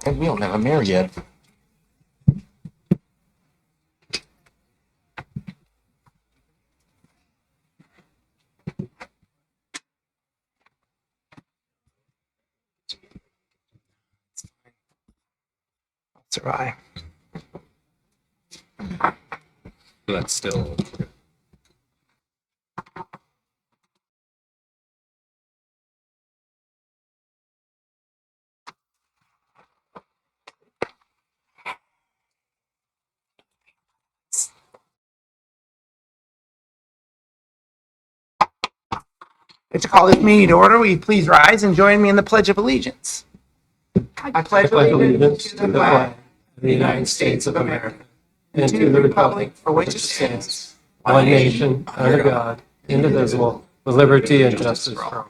And we don't have a mayor yet. Survive. That's still. To call this meeting to order, will you please rise and join me in the Pledge of Allegiance? I pledge allegiance to the flag of the United States of America and to the republic for which it stands, one nation, under God, indivisible, with liberty and justice for all.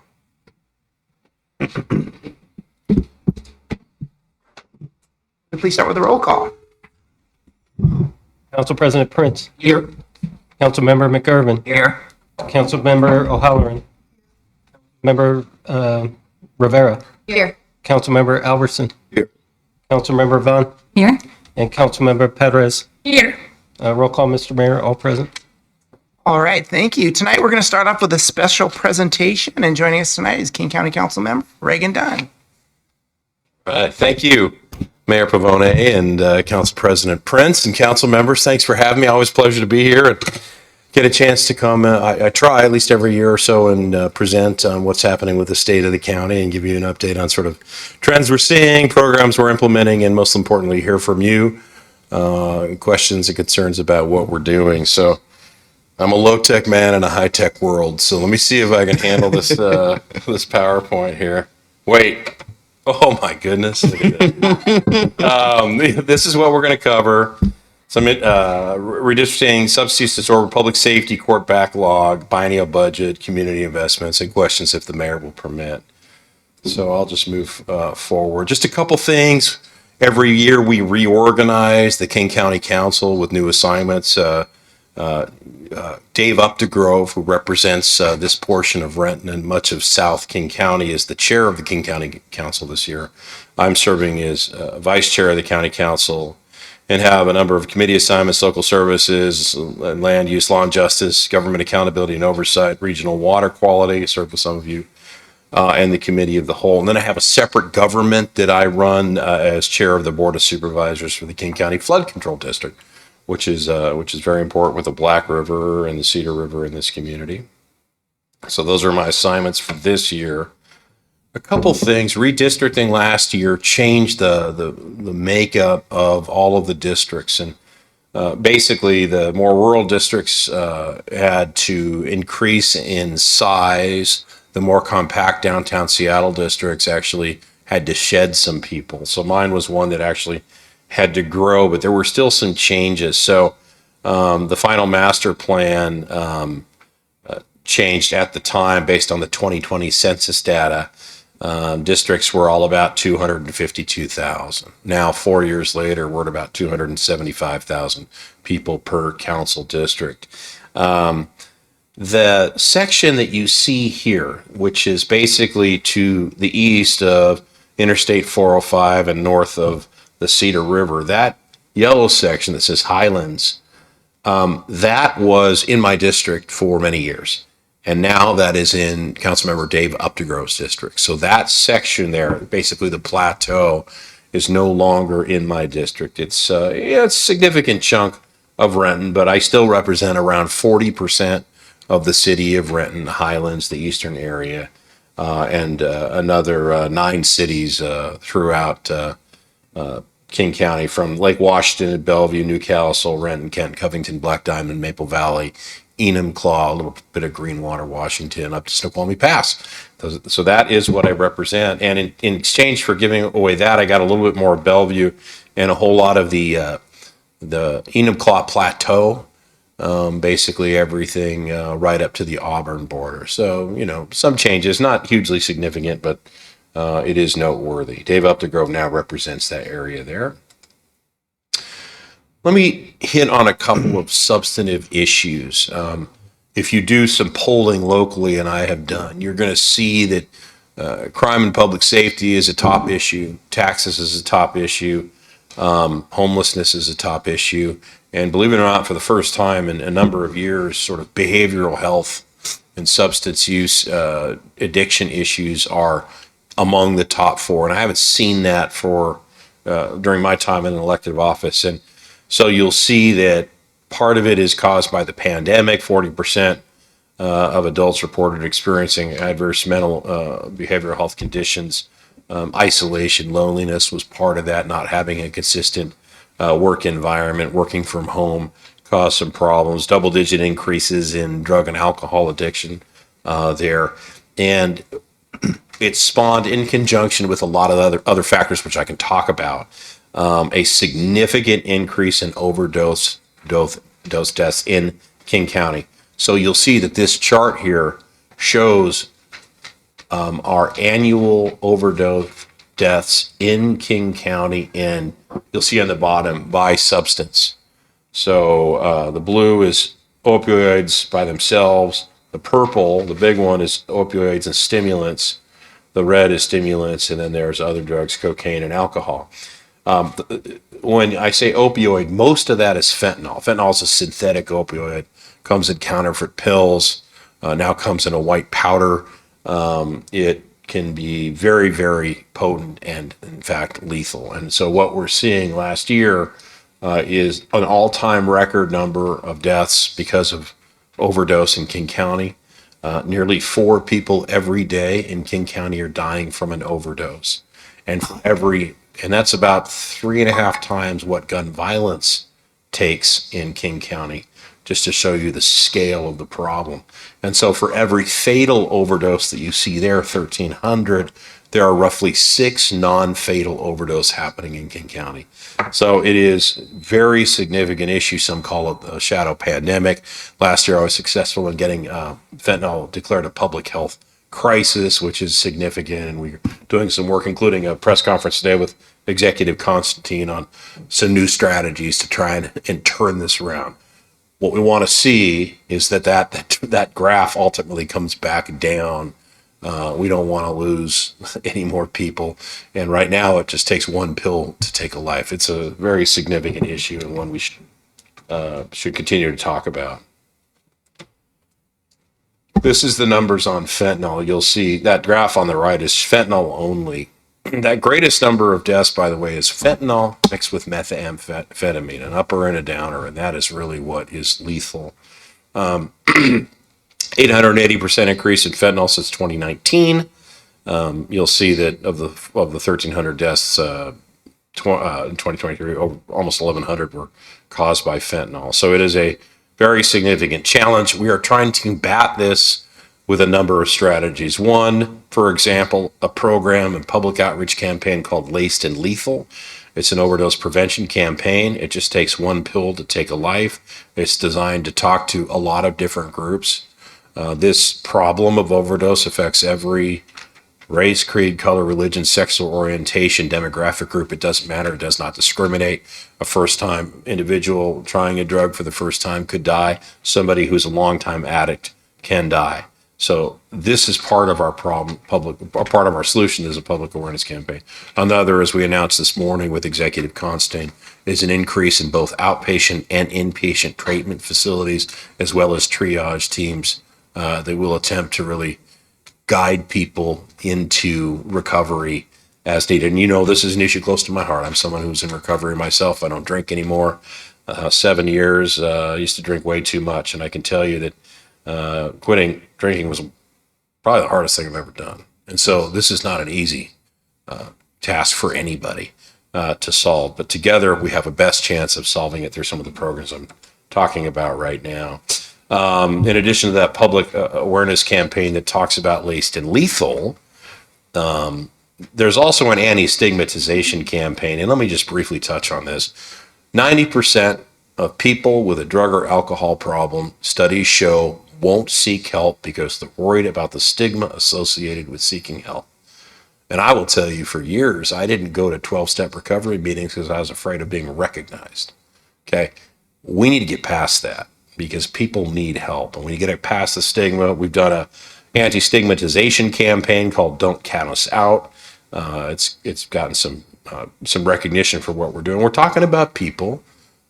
Please start with the roll call. Council President Prince. Here. Councilmember McGurven. Here. Councilmember O'Halloran. Member Rivera. Here. Councilmember Albertson. Here. Councilmember Vaughn. Here. And Councilmember Perez. Here. Roll call, Mr. Mayor, all present. All right, thank you. Tonight we're going to start off with a special presentation, and joining us tonight is King County Council Member Reagan Dunn. Thank you, Mayor Pavone and Council President Prince and council members. Thanks for having me. Always a pleasure to be here and get a chance to come. I try at least every year or so and present on what's happening with the state of the county and give you an update on sort of trends we're seeing, programs we're implementing, and most importantly, hear from you, questions and concerns about what we're doing. So I'm a low-tech man in a high-tech world. So let me see if I can handle this this PowerPoint here. Wait. Oh my goodness. Look at that. This is what we're going to cover. Some redistricting, substance disorder, public safety, court backlog, biennial budget, community investments, and questions if the mayor will permit. So I'll just move forward. Just a couple things. Every year we reorganize the King County Council with new assignments. Dave Updegrove, who represents this portion of Renton and much of South King County, is the chair of the King County Council this year. I'm serving as vice chair of the county council and have a number of committee assignments, local services, land use, law and justice, government accountability and oversight, regional water quality, I serve with some of you, and the committee of the whole. And then I have a separate government that I run as chair of the board of supervisors for the King County Flood Control District, which is very important with the Black River and the Cedar River in this community. So those are my assignments for this year. A couple things. Redistricting last year changed the makeup of all of the districts, and basically the more rural districts had to increase in size. The more compact downtown Seattle districts actually had to shed some people. So mine was one that actually had to grow, but there were still some changes. So the final master plan changed at the time based on the 2020 census data. Districts were all about 252,000. Now, 4 years later, we're at about 275,000 people per council district. The section that you see here, which is basically to the east of Interstate 405 and north of the Cedar River, that yellow section that says Highlands, that was in my district for many years. And now that is in Councilmember Dave Updegrove's district. So that section there, basically the plateau, is no longer in my district. It's a significant chunk of Renton, but I still represent around 40% of the city of Renton, Highlands, the eastern area, and another 9 cities throughout King County, from Lake Washington, Bellevue, Newcastle, Renton, Kent, Covington, Black Diamond, Maple Valley, Enumclaw, a little bit of Greenwater, Washington, up to Snoqualmie Pass. So that is what I represent. And in exchange for giving away that, I got a little bit more of Bellevue and a whole lot of the Enumclaw Plateau, basically everything right up to the Auburn border. So, some changes, not hugely significant, but it is noteworthy. Dave Updegrove now represents that area there. Let me hit on a couple of substantive issues. If you do some polling locally, and I have done, you're going to see that Crime and public safety is a top issue. Taxes is a top issue. Homelessness is a top issue. And believe it or not, for the first time in a number of years, sort of behavioral health and substance use addiction issues are among the top four. And I haven't seen that for during my time in an elected office. And so you'll see that part of it is caused by the pandemic. 40% of adults reported experiencing adverse mental behavioral health conditions. Isolation, loneliness was part of that. Not having a consistent work environment, working from home caused some problems. Double-digit increases in drug and alcohol addiction there. And it spawned, in conjunction with a lot of other factors, which I can talk about, a significant increase in overdose deaths in King County. So you'll see that this chart here shows our annual overdose deaths in King County, and you'll see on the bottom by substance. So the blue is opioids by themselves. The purple, the big one, is opioids and stimulants. The red is stimulants, and then there's other drugs, cocaine and alcohol. When I say opioid, most of that is fentanyl. Fentanyl is a synthetic opioid, comes in counterfeit pills, now comes in a white powder. It can be very, very potent and, in fact, lethal. And so what we're seeing last year is an all-time record number of deaths because of overdose in King County. Nearly 4 people every day in King County are dying from an overdose. And that's about 3.5 times what gun violence takes in King County, just to show you the scale of the problem. And so for every fatal overdose that you see there, 1,300, there are roughly 6 non-fatal overdose happening in King County. So it is a very significant issue. Some call it a shadow pandemic. Last year I was successful in getting fentanyl declared a public health crisis, which is significant. And we're doing some work, including a press conference today with Executive Constantine on some new strategies to try and turn this around. What we want to see is that graph ultimately comes back down. We don't want to lose any more people. And right now, it just takes one pill to take a life. It's a very significant issue and one we should continue to talk about. This is the numbers on fentanyl. You'll see that graph on the right is fentanyl only. That greatest number of deaths, by the way, is fentanyl mixed with methamphetamine, an upper and a downer, and that is really what is lethal. 880% increase in fentanyl since 2019. You'll see that of the 1,300 deaths in 2023, almost 1,100 were caused by fentanyl. So it is a very significant challenge. We are trying to combat this with a number of strategies. One, for example, a program and public outreach campaign called Laced and Lethal. It's an overdose prevention campaign. It just takes one pill to take a life. It's designed to talk to a lot of different groups. This problem of overdose affects every race, creed, color, religion, sexual orientation, demographic group. It doesn't matter. It does not discriminate. A first-time individual trying a drug for the first time could die. Somebody who's a long-time addict can die. So this is part of our problem, part of our solution is a public awareness campaign. Another, as we announced this morning with Executive Constantine, is an increase in both outpatient and inpatient treatment facilities, as well as triage teams that will attempt to really guide people into recovery as needed. And you know, this is an issue close to my heart. I'm someone who's in recovery myself. I don't drink anymore. 7 years, I used to drink way too much. And I can tell you that quitting drinking was probably the hardest thing I've ever done. And so this is not an easy task for anybody to solve. But together we have a best chance of solving it through some of the programs I'm talking about right now. In addition to that public awareness campaign that talks about laced and lethal, there's also an anti-stigmatization campaign. And let me just briefly touch on this. 90% of people with a drug or alcohol problem, studies show, won't seek help because they're worried about the stigma associated with seeking help. And I will tell you, for years, I didn't go to 12-step recovery meetings because I was afraid of being recognized. Okay? We need to get past that because people need help. And when you get past the stigma, we've done a anti-stigmatization campaign called Don't Count Us Out. It's gotten some recognition for what we're doing. We're talking about people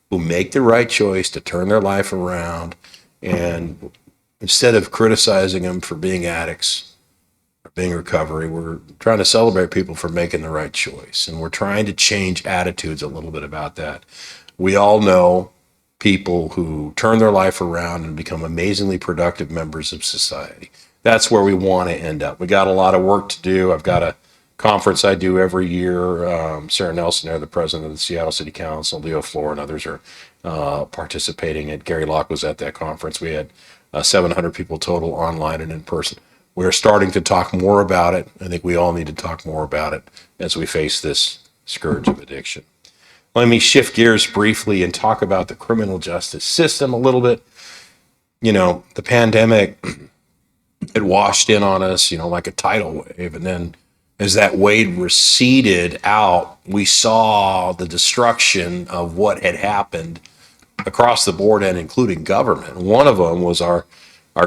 who make the right choice to turn their life around, and instead of criticizing them for being addicts or being recovery, we're trying to celebrate people for making the right choice, and we're trying to change attitudes a little bit about that. We all know people who turn their life around and become amazingly productive members of society. That's where we want to end up. We got a lot of work to do. I've got a conference I do every year. Sarah Nelson, there, the president of the Seattle City Council, Leo Flor, and others are participating. Gary Locke was at that conference. We had 700 people total, online and in person. We're starting to talk more about it. I think we all need to talk more about it as we face this scourge of addiction. Let me shift gears briefly and talk about the criminal justice system a little bit. You know, the pandemic, it washed in on us, like a tidal wave. And then as that wave receded out, we saw the destruction of what had happened across the board and including government. One of them was our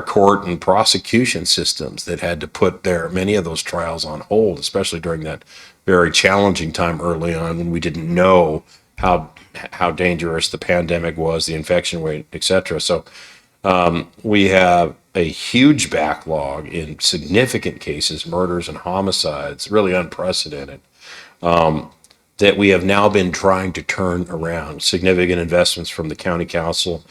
court and prosecution systems that had to put many of those trials on hold, especially during that very challenging time early on when we didn't know how dangerous the pandemic was, the infection rate, et cetera. So we have a huge backlog in significant cases, murders and homicides, really unprecedented, that we have now been trying to turn around. Significant investments from the county council,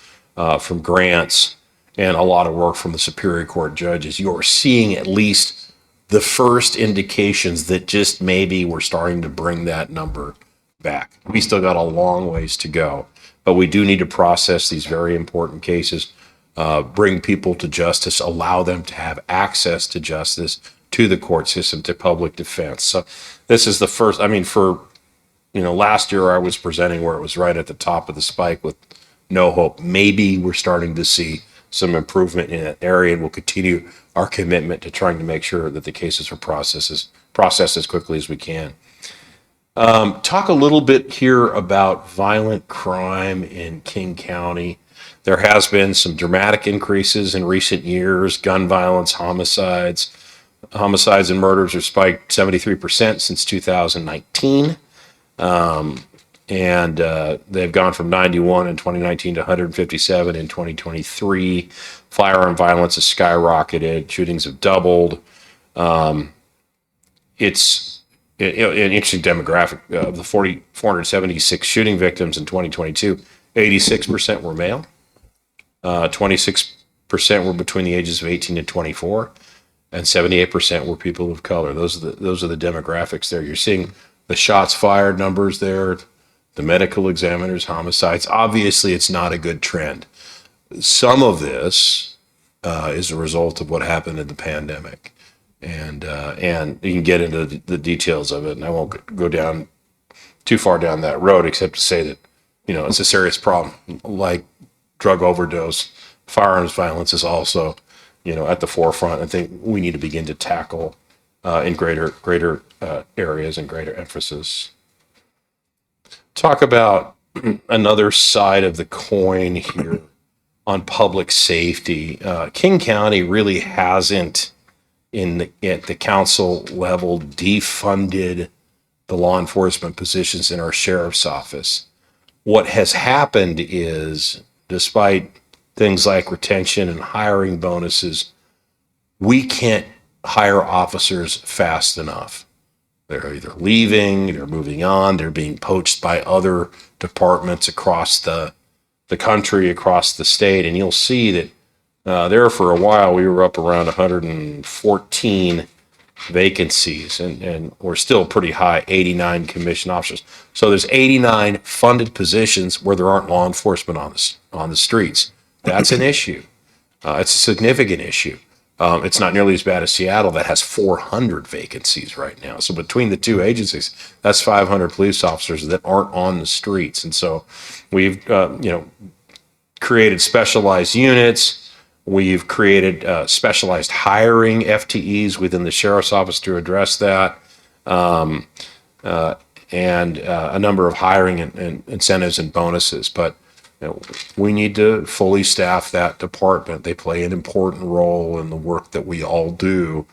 from grants, and a lot of work from the Superior Court judges. You're seeing at least the first indications that just maybe we're starting to bring that number back. We still got a long ways to go, but we do need to process these very important cases, bring people to justice, allow them to have access to justice, to the court system, to public defense. So this is the first, last year I was presenting where it was right at the top of the spike with no hope. Maybe we're starting to see some improvement in that area, and we'll continue our commitment to trying to make sure that the cases are processed as quickly as we can. Talk a little bit here about violent crime in King County. There has been some dramatic increases in recent years. Gun violence, homicides and murders are spiked 73% since 2019. And they've gone from 91 in 2019 to 157 in 2023. Firearm violence has skyrocketed. Shootings have doubled. It's an interesting demographic. Of the 476 shooting victims in 2022, 86% were male. 26% were between the ages of 18 and 24, and 78% were people of color. Those are the demographics there. You're seeing the shots fired numbers there, the medical examiners, homicides. Obviously, it's not a good trend. Some of this is a result of what happened in the pandemic, and you can get into the details of it, and I won't go down too far down that road, except to say that it's a serious problem. Like drug overdose, firearms violence is also at the forefront. I think we need to begin to tackle in greater areas and greater emphasis. Talk about another side of the coin here on public safety. King County really hasn't, at the council level, defunded the law enforcement positions in our sheriff's office. What has happened is, despite things like retention and hiring bonuses, we can't hire officers fast enough. They're either leaving, they're moving on, they're being poached by other departments across the country, across the state. And you'll see that there for a while we were up around 114 vacancies, and we're still pretty high, 89 commissioned officers. So there's 89 funded positions where there aren't law enforcement on the streets. That's an issue. It's a significant issue. It's not nearly as bad as Seattle that has 400 vacancies right now. So between the two agencies, that's 500 police officers that aren't on the streets. And so we've, created specialized units. We've created specialized hiring FTEs within the sheriff's office to address that. And a number of hiring and incentives and bonuses. But You know, we need to fully staff that department. They play an important role in the work that we all do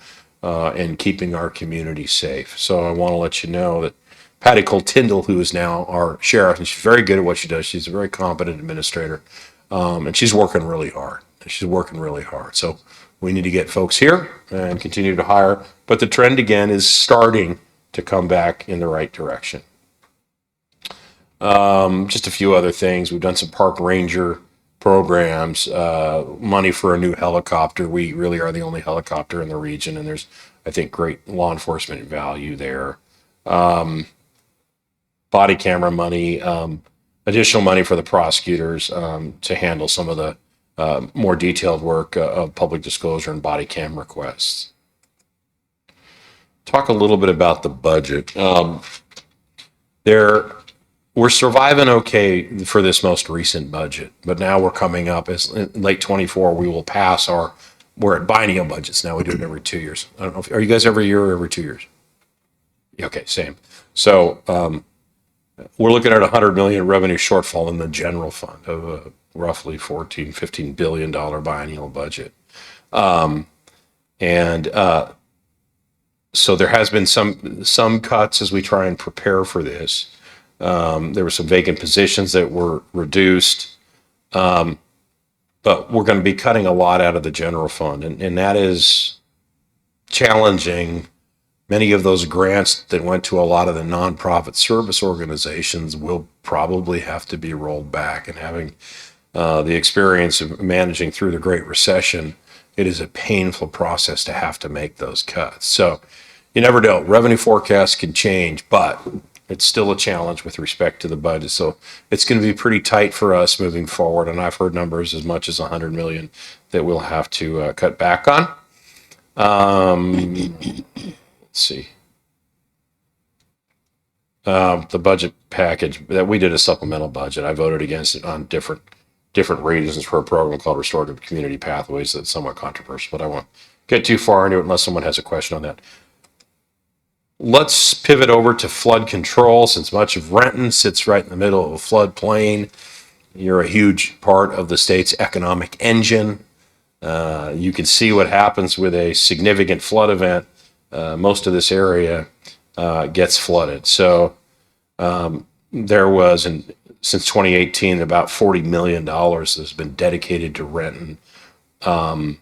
in keeping our community safe. So I want to let you know that Patty Cole Tyndall, who is now our sheriff, and she's very good at what she does. She's a very competent administrator, and she's working really hard. She's working really hard. So we need to get folks here and continue to hire. But the trend again is starting to come back in the right direction. Just a few other things. We've done some park ranger programs, money for a new helicopter. We really are the only helicopter in the region, and there's, I think, great law enforcement value there. Body camera money, additional money for the prosecutors to handle some of the more detailed work of public disclosure and body cam requests. Talk a little bit about the budget. We're surviving okay for this most recent budget, but now we're coming up as in late 24, we will pass we're at biennial budgets now. We do it every 2 years. I don't know are you guys every year or every 2 years? Okay, same. So we're looking at 100 million revenue shortfall in the general fund of a roughly $14-15 billion biennial budget. So there has been some cuts as we try and prepare for this. There were some vacant positions that were reduced, but we're going to be cutting a lot out of the general fund, and that is challenging. Many of those grants that went to a lot of the nonprofit service organizations will probably have to be rolled back. And having the experience of managing through the Great Recession, it is a painful process to have to make those cuts. So you never know. Revenue forecasts can change, but it's still a challenge with respect to the budget. So it's going to be pretty tight for us moving forward. And I've heard numbers as much as 100 million that we'll have to cut back on. Let's see. The budget package that we did a supplemental budget. I voted against it on different reasons for a program called Restorative Community Pathways. That's somewhat controversial, but I won't get too far into it unless someone has a question on that. Let's pivot over to flood control, since much of Renton sits right in the middle of a floodplain. You're a huge part of the state's economic engine. You can see what happens with a significant flood event. Most of this area gets flooded. So there was, since 2018, about $40 million that's been dedicated to Renton. And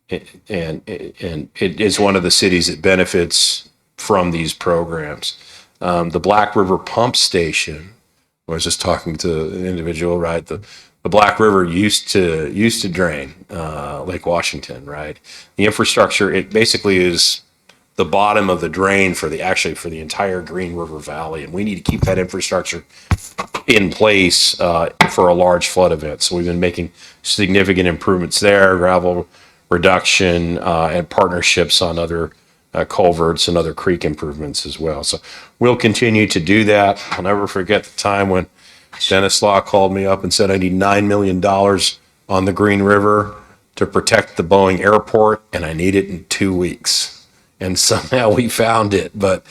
it is one of the cities that benefits from these programs. The Black River Pump Station, I was just talking to an individual, right? The Black River used to drain Lake Washington, right? The infrastructure, it basically is the bottom of the drain for the entire Green River Valley, and we need to keep that infrastructure in place for a large flood event. So we've been making significant improvements there, gravel reduction, and partnerships on other culverts and other creek improvements as well. So we'll continue to do that. I'll never forget the time when Dennis Law called me up and said, I need $9 million on the Green River to protect the Boeing airport, and I need it in 2 weeks. And somehow we found it. But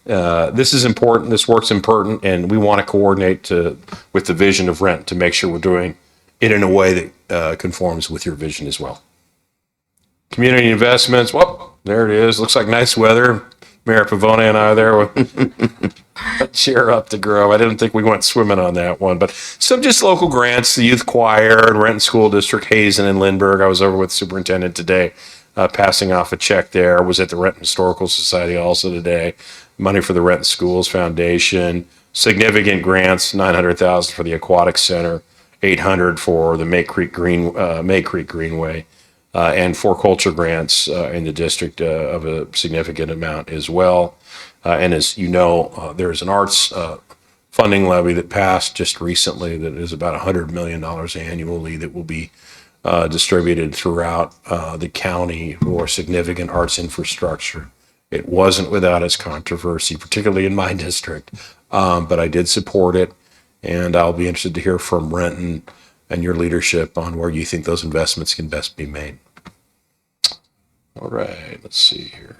this is important. This work's important, and we want to coordinate with the vision of Renton to make sure we're doing it in a way that conforms with your vision as well. Community investments. Well, there it is. Looks like nice weather. Mayor Pavone and I are there with a chair up to grow. I didn't think we went swimming on that one, but some just local grants, the youth choir and Renton School District, Hazen and Lindbergh. I was over with the superintendent today, passing off a check there. Was at the Renton Historical Society also today. Money for the Renton Schools Foundation, significant grants, $900,000 for the Aquatic Center, $800 for the May Creek Greenway. And for culture grants in the district of a significant amount as well. And as you know, there's an arts funding levy that passed just recently that is about $100 million annually that will be distributed throughout the county for significant arts infrastructure. It wasn't without its controversy, particularly in my district, but I did support it, and I'll be interested to hear from Renton and your leadership on where you think those investments can best be made. All right, let's see here.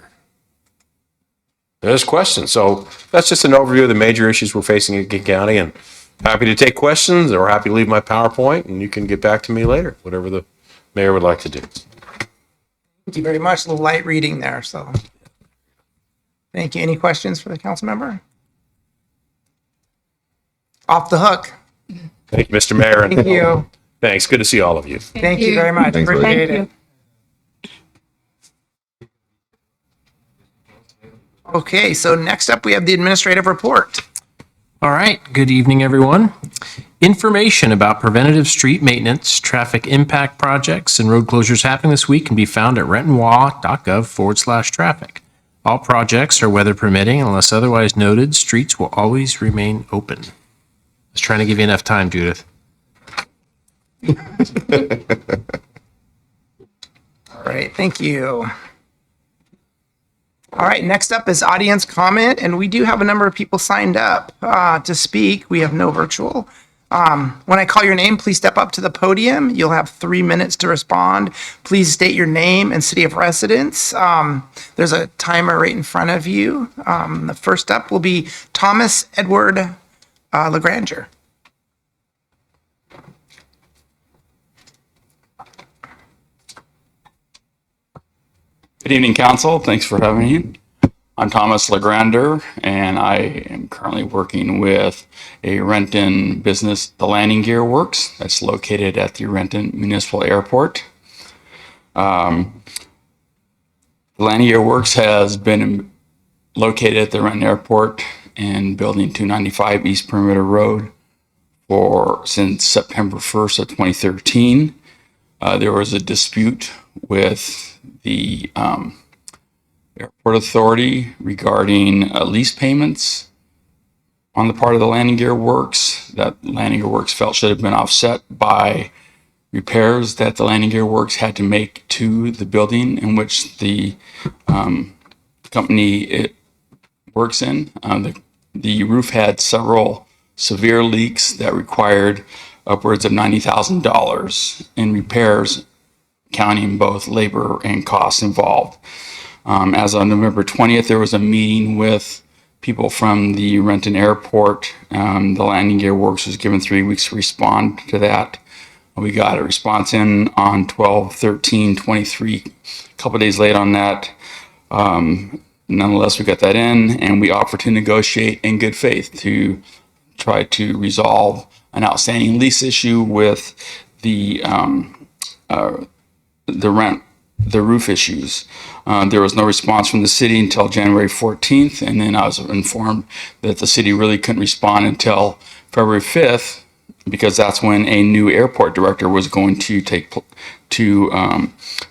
There's questions. So that's just an overview of the major issues we're facing in King County, and happy to take questions or happy to leave my PowerPoint and you can get back to me later, whatever the mayor would like to do. Thank you very much. A little light reading there, so. Thank you. Any questions for the council member? Off the hook. Thank you, Mr. Mayor. and Thank you. Thanks. Good to see all of you. Thank you very much. Appreciate it. Okay, so next up, we have the administrative report. All right. Good evening, everyone. Information about preventative street maintenance, traffic impact projects, and road closures happening this week can be found at rentonwa.gov/traffic. All projects are weather permitting. Unless otherwise noted, streets will always remain open. I was trying to give you enough time, Judith. All right, thank you. All right, next up is audience comment, and we do have a number of people signed up to speak. We have no virtual. When I call your name, please step up to the podium. You'll have 3 minutes to respond. Please state your name and city of residence. There's a timer right in front of you. The first up will be Thomas Edward LaGranger. Good evening, Council. Thanks for having me. I'm Thomas LeGrander, and I am currently working with a Renton business, the Landing Gear Works, that's located at the Renton Municipal Airport. The Landing Gear Works has been located at the Renton Airport in Building 295 East Perimeter Road since September 1st of 2013. There was a dispute with the airport authority regarding lease payments on the part of the Landing Gear Works that Landing Gear Works felt should have been offset by repairs that the Landing Gear Works had to make to the building in which the company it works in. The roof had several severe leaks that required upwards of $90,000 in repairs, counting both labor and costs involved. As of November 20th, there was a meeting with people from the Renton Airport. The Landing Gear Works was given 3 weeks to respond to that. We got a response in on 12/13/23, a couple of days late on that. Nonetheless, we got that in, and we offered to negotiate in good faith to try to resolve an outstanding lease issue with the roof issues. There was no response from the city until January 14th, and then I was informed that the city really couldn't respond until February 5th, because that's when a new airport director was going to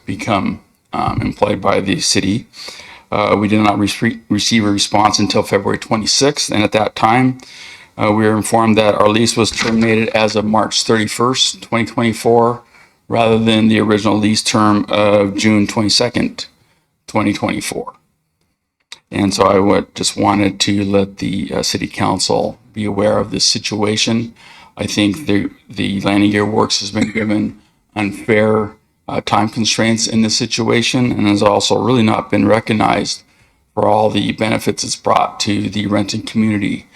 become employed by the city. We did not receive a response until February 26th, and at that time, we were informed that our lease was terminated as of March 31st, 2024, rather than the original lease term of June 22nd, 2024. And so I just wanted to let the city council be aware of this situation. I think the Landing Gear Works has been given unfair time constraints in this situation, and has also really not been recognized for all the benefits it's brought to the Renton community.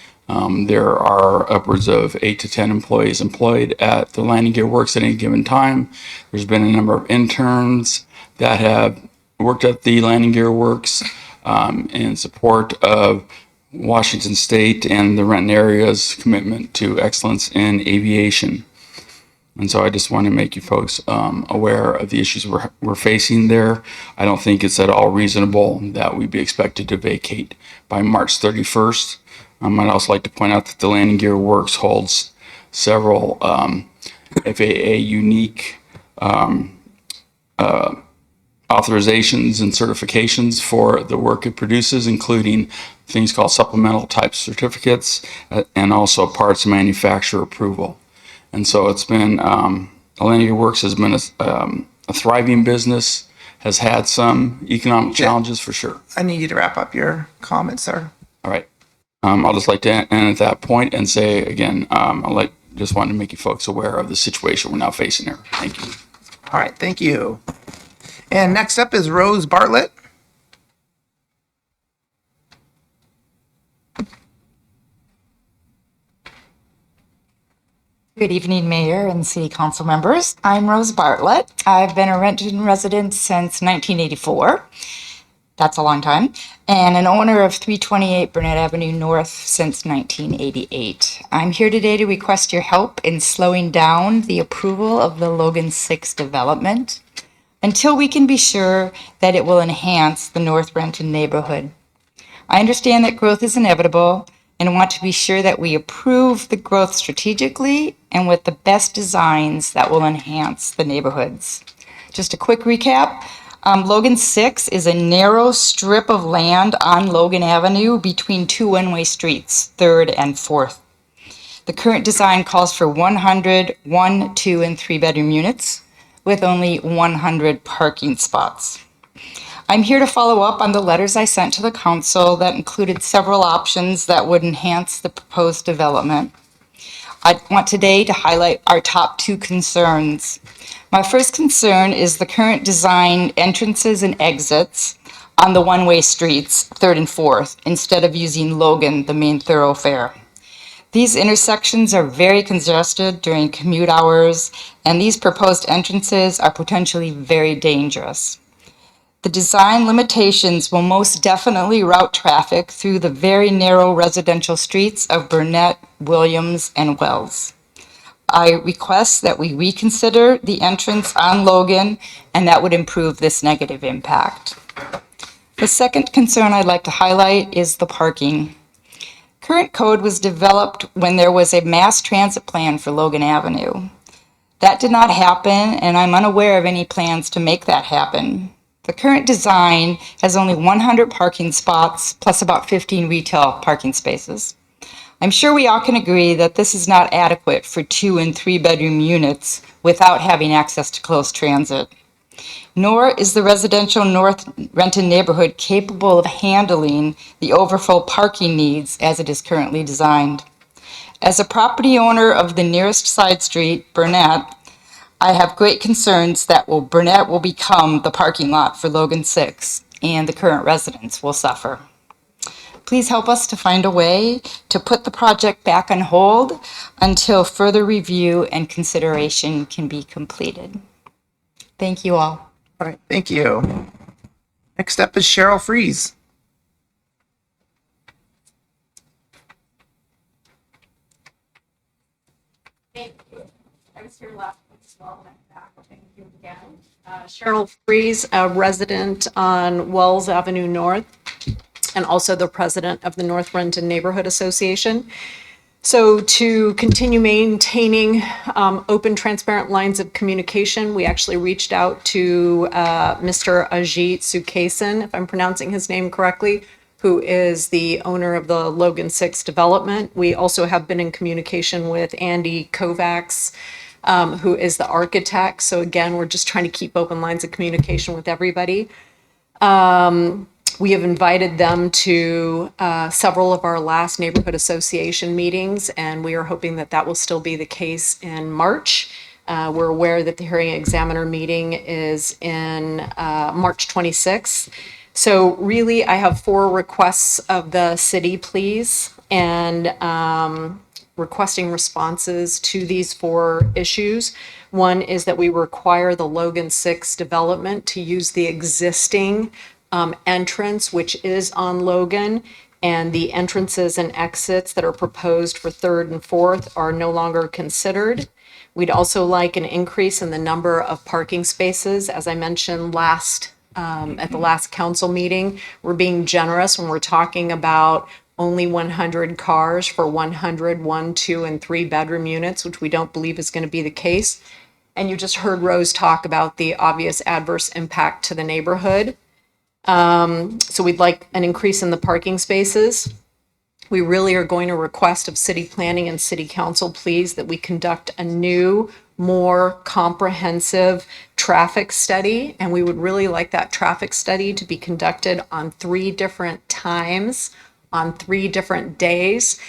There are upwards of 8 to 10 employees employed at the Landing Gear Works at any given time. There's been a number of interns that have worked at the Landing Gear Works in support of Washington State and the Renton area's commitment to excellence in aviation. And so I just want to make you folks aware of the issues we're facing there. I don't think it's at all reasonable that we be expected to vacate by March 31st. I'd also like to point out that the Landing Gear Works holds several FAA unique authorizations and certifications for the work it produces, including things called supplemental type certificates and also parts manufacturer approval. And so it's been, the Landing Gear Works has been a thriving business, has had some economic challenges for sure. I need you to wrap up your comments, sir. All right. I'll just like to end at that point and say again, just wanted to make you folks aware of the situation we're now facing here. Thank you. All right, thank you. And next up is Rose Bartlett. Good evening, Mayor and City Council members. I'm Rose Bartlett. I've been a Renton resident since 1984. That's a long time. And an owner of 328 Burnett Avenue North since 1988. I'm here today to request your help in slowing down the approval of the Logan 6 development until we can be sure that it will enhance the North Renton neighborhood. I understand that growth is inevitable and want to be sure that we approve the growth strategically and with the best designs that will enhance the neighborhoods. Just a quick recap. Logan 6 is a narrow strip of land on Logan Avenue between two one-way streets, 3rd and 4th. The current design calls for 100 1, 2, and 3-bedroom units with only 100 parking spots. I'm here to follow up on the letters I sent to the council that included several options that would enhance the proposed development. I want today to highlight our top 2 concerns. My first concern is the current design entrances and exits on the one-way streets, 3rd and 4th, instead of using Logan, the main thoroughfare. These intersections are very congested during commute hours, and these proposed entrances are potentially very dangerous. The design limitations will most definitely route traffic through the very narrow residential streets of Burnett, Williams, and Wells. I request that we reconsider the entrance on Logan, and that would improve this negative impact. The second concern I'd like to highlight is the parking. Current code was developed when there was a mass transit plan for Logan Avenue. That did not happen, and I'm unaware of any plans to make that happen. The current design has only 100 parking spots plus about 15 retail parking spaces. I'm sure we all can agree that this is not adequate for 2 and 3-bedroom units without having access to close transit. Nor is the residential North Renton neighborhood capable of handling the overflow parking needs as it is currently designed. As a property owner of the nearest side street, Burnett, I have great concerns that Burnett will become the parking lot for Logan 6, and the current residents will suffer. Please help us to find a way to put the project back on hold until further review and consideration can be completed. Thank you all. All right, thank you. Next up is Cheryl Freeze. I was here last week as well, and I'm back. Thank you again. Cheryl Freeze, a resident on Wells Avenue North, and also the president of the North Renton Neighborhood Association. So to continue maintaining open, transparent lines of communication, we actually reached out to Mr. Ajit Sukesan, if I'm pronouncing his name correctly, who is the owner of the Logan 6 development. We also have been in communication with Andy Kovacs, who is the architect. So again, we're just trying to keep open lines of communication with everybody. We have invited them to several of our last neighborhood association meetings, and we are hoping that that will still be the case in March. We're aware that the hearing examiner meeting is in March 26th. So really, I have 4 requests of the city, please, and requesting responses to these 4 issues. One is that we require the Logan 6 development to use the existing entrance, which is on Logan, and the entrances and exits that are proposed for 3rd and 4th are no longer considered. We'd also like an increase in the number of parking spaces. As I mentioned at the last council meeting, we're being generous when we're talking about only 100 cars for 100 1, 2, and 3-bedroom units, which we don't believe is going to be the case. And you just heard Rose talk about the obvious adverse impact to the neighborhood. So we'd like an increase in the parking spaces. We really are going to request of city planning and city council, please, that we conduct a new, more comprehensive traffic study. And we would really like that traffic study to be conducted on 3 different times, on 3 different days.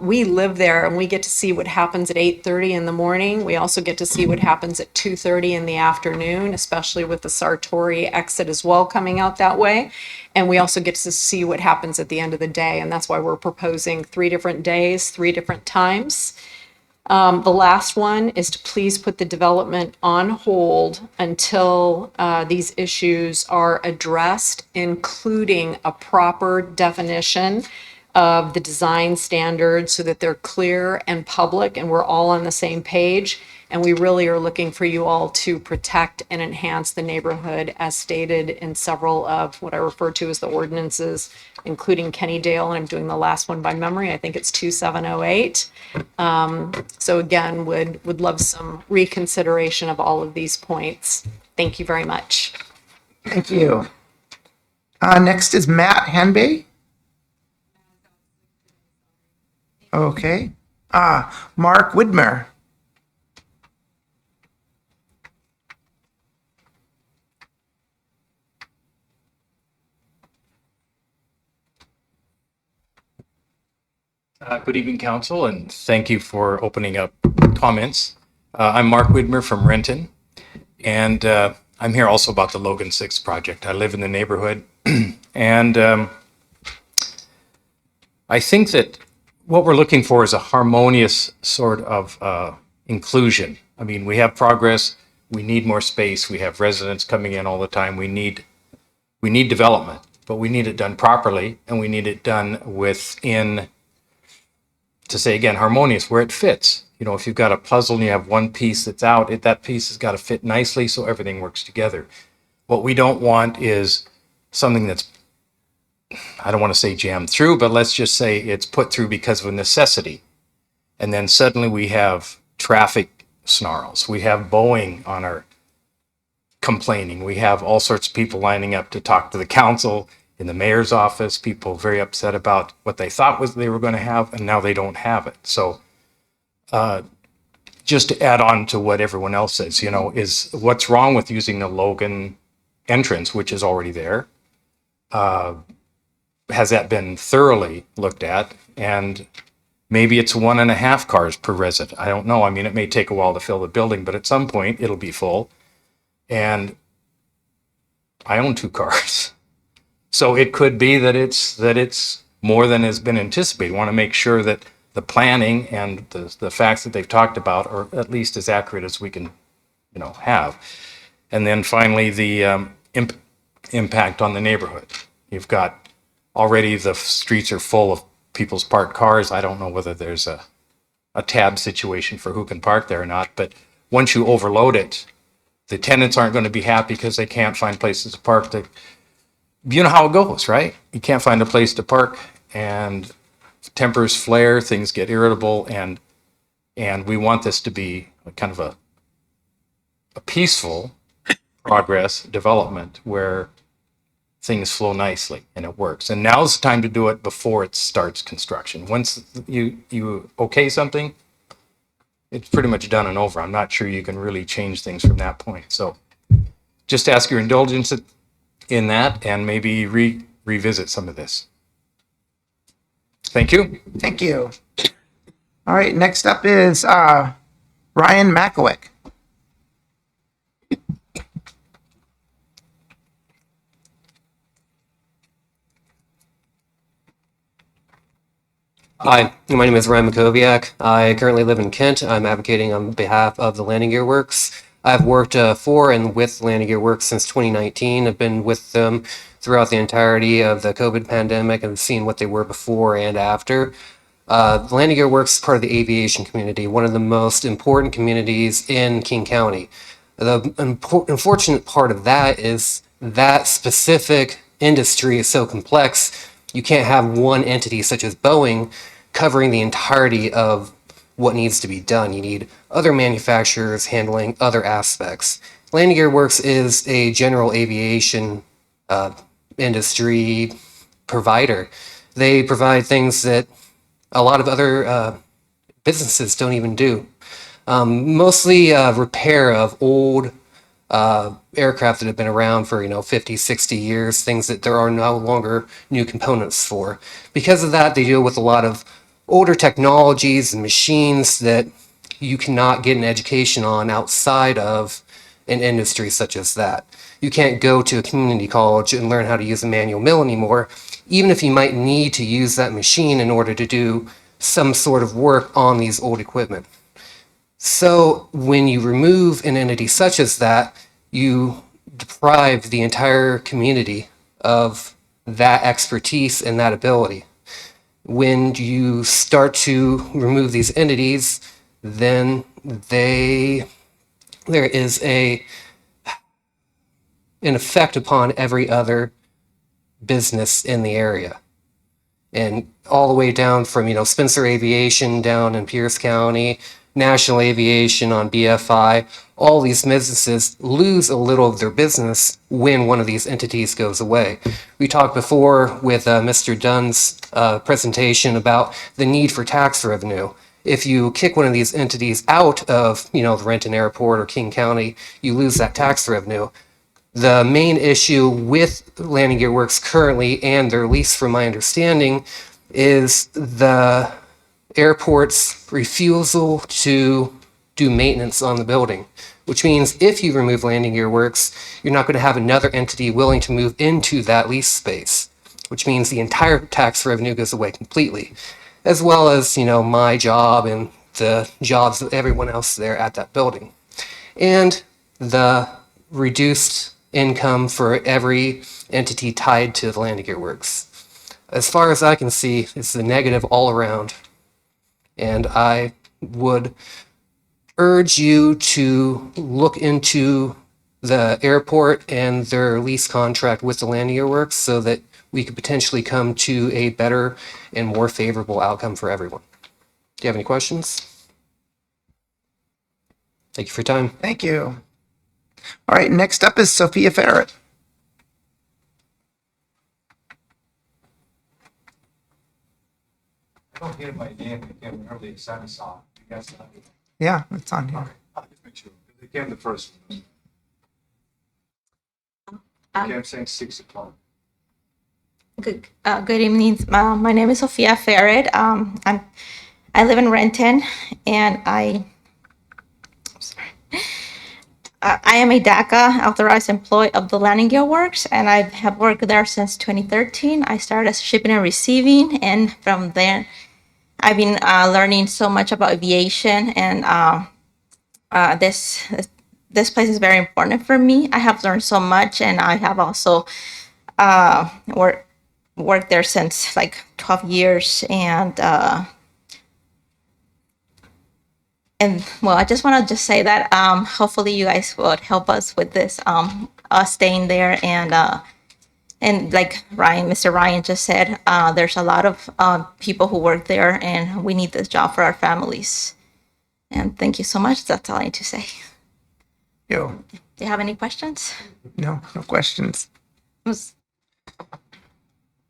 We live there and we get to see what happens at 8:30 in the morning. We also get to see what happens at 2:30 in the afternoon, especially with the Sartori exit as well coming out that way. And we also get to see what happens at the end of the day. And that's why we're proposing 3 different days, 3 different times. The last one is to please put the development on hold until these issues are addressed, including a proper definition of the design standards so that they're clear and public and we're all on the same page. And we really are looking for you all to protect and enhance the neighborhood as stated in several of what I refer to as the ordinances, including Kennydale, and I'm doing the last one by memory. I think it's 2708. So again, would love some reconsideration of all of these points. Thank you very much. Thank you. Next is Matt Hanbay. Okay. Mark Widmer. Good evening, Council, and thank you for opening up comments. I'm Mark Widmer from Renton, and I'm here also about the Logan 6 project. I live in the neighborhood, and I think that what we're looking for is a harmonious sort of inclusion. I mean, we have progress, we need more space, we have residents coming in all the time, we need development, but we need it done properly, and we need it done within, to say again, harmonious, where it fits. You know, if you've got a puzzle and you have one piece that's out, that piece has got to fit nicely so everything works together. What we don't want is something that's, I don't want to say jammed through, but let's just say it's put through because of a necessity. And then suddenly we have traffic snarls. We have Boeing on our complaining. We have all sorts of people lining up to talk to the council in the mayor's office, people very upset about what they thought was they were going to have, and now they don't have it. So just to add on to what everyone else says, you know, is what's wrong with using the Logan entrance, which is already there? Has that been thoroughly looked at? And maybe it's 1.5 cars per resident. I don't know. I mean, it may take a while to fill the building, but at some point it'll be full. And I own 2 cars. So it could be that it's more than has been anticipated. We want to make sure that the planning and the facts that they've talked about are at least as accurate as we can, you know, have. And then finally, the impact on the neighborhood. You've got already the streets are full of people's parked cars. I don't know whether there's a tab situation for who can park there or not, but once you overload it, the tenants aren't going to be happy because they can't find places to park. You know how it goes, right? You can't find a place to park, and tempers flare, things get irritable, and we want this to be kind of a peaceful progress development where things flow nicely and it works. And now's the time to do it before it starts construction. Once you okay something, it's pretty much done and over. I'm not sure you can really change things from that point. So just ask your indulgence in that and maybe revisit some of this. Thank you. Thank you. All right, next up is Ryan Makowick. Hi, my name is Ryan Makowiak. I currently live in Kent. I'm advocating on behalf of the Landing Gear Works. I've worked for and with Landing Gear Works since 2019. I've been with them throughout the entirety of the COVID pandemic and seen what they were before and after. The Landing Gear Works is part of the aviation community, one of the most important communities in King County. The unfortunate part of that is that specific industry is so complex, you can't have one entity such as Boeing covering the entirety of what needs to be done. You need other manufacturers handling other aspects. Landing Gear Works is a general aviation industry provider. They provide things that a lot of other businesses don't even do. Mostly repair of old aircraft that have been around for 50, 60 years, things that there are no longer new components for. Because of that, they deal with a lot of older technologies and machines that you cannot get an education on outside of an industry such as that. You can't go to a community college and learn how to use a manual mill anymore, even if you might need to use that machine in order to do some sort of work on these old equipment. So when you remove an entity such as that, you deprive the entire community of that expertise and that ability. When you start to remove these entities, then there is an effect upon every other business in the area. And all the way down from, Spencer Aviation down in Pierce County, National Aviation on BFI, all these businesses lose a little of their business when one of these entities goes away. We talked before with Mr. Dunn's presentation about the need for tax revenue. If you kick one of these entities out of, the Renton Airport or King County, you lose that tax revenue. The main issue with Landing Gear Works currently and their lease, from my understanding, is the airport's refusal to do maintenance on the building, which means if you remove Landing Gear Works, you're not going to have another entity willing to move into that lease space, which means the entire tax revenue goes away completely, as well as, my job and the jobs of everyone else there at that building. And the reduced income for every entity tied to the Landing Gear Works. As far as I can see, it's a negative all around. And I would urge you to look into the airport and their lease contract with the Landing Gear Works so that we could potentially come to a better and more favorable outcome for everyone. Do you have any questions? Thank you for your time. Thank you. All right, next up is Sophia Farrett. I don't hear my name. It came early. Sammy saw. You guys not it. Yeah, it's on here. I'll just make sure. It came the first one. It came saying 6 o'clock. Good evening. My name is Sophia Farrett. I live in Renton, and I am a DACA authorized employee of the Landing Gear Works, and I have worked there since 2013. I started as shipping and receiving, and from there, I've been learning so much about aviation, and this place is very important for me. I have learned so much, and I have also worked there since like 12 years, and well, I just want to say that hopefully you guys would help us with this, us staying there, and like Mr. Ryan just said, there's a lot of people who work there, and we need this job for our families. And thank you so much. That's all I need to say. Yo, Do you have any questions? no questions.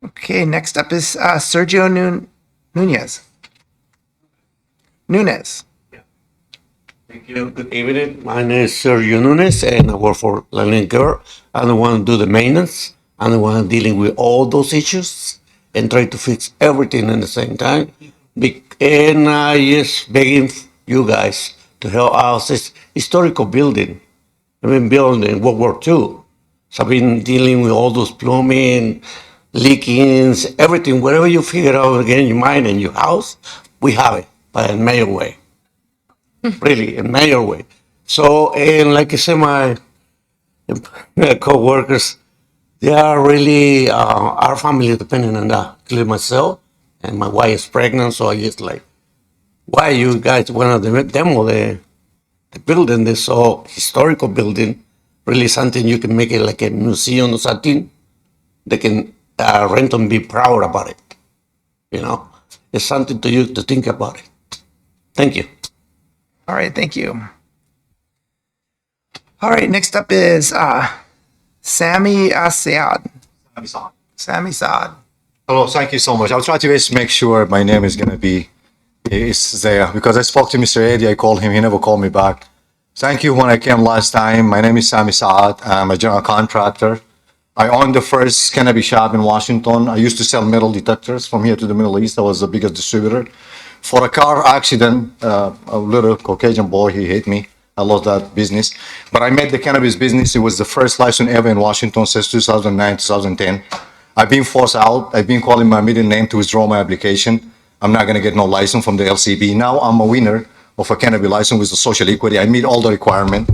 Okay, next up is Sergio Nunez. Thank you. Good evening. My name is Sergio Nunes, and I work for Landing Gear. I'm the one do the maintenance. I'm the one dealing with all those issues and try to fix everything at the same time. And I just begging you guys to help us. This historical building. I've been building in World War II. So I've been dealing with all those plumbing, leakings, everything. Whatever you figure out again in your mind and your house, we have it by a major way. Really, a major way. So, and like I said, my co-workers, they are really, our family is depending on that. Including myself, and my wife is pregnant, so I just like, why you guys want to demo the building, this so historical building, really something you can make it like a museum or something. They can Renton be proud about it. It's something to you to think about it. Thank you. All right, thank you. All right, next up is Sami Saad. Sami Saad. Hello, thank you so much. I'll try to just make sure my name is going to be is there because I spoke to Mr. Eddie. I called him. He never called me back. Thank you when I came last time. My name is Sami Saad. I'm a general contractor. I owned the first cannabis shop in Washington. I used to sell metal detectors from here to the Middle East. I was the biggest distributor. For a car accident, a little Caucasian boy, he hit me. I lost that business. But I made the cannabis business. It was the first license ever in Washington since 2009, 2010. I've been forced out. I've been calling my middle name to withdraw my application. I'm not going to get no license from the LCB. Now I'm a winner of a cannabis license with the social equity. I meet all the requirement.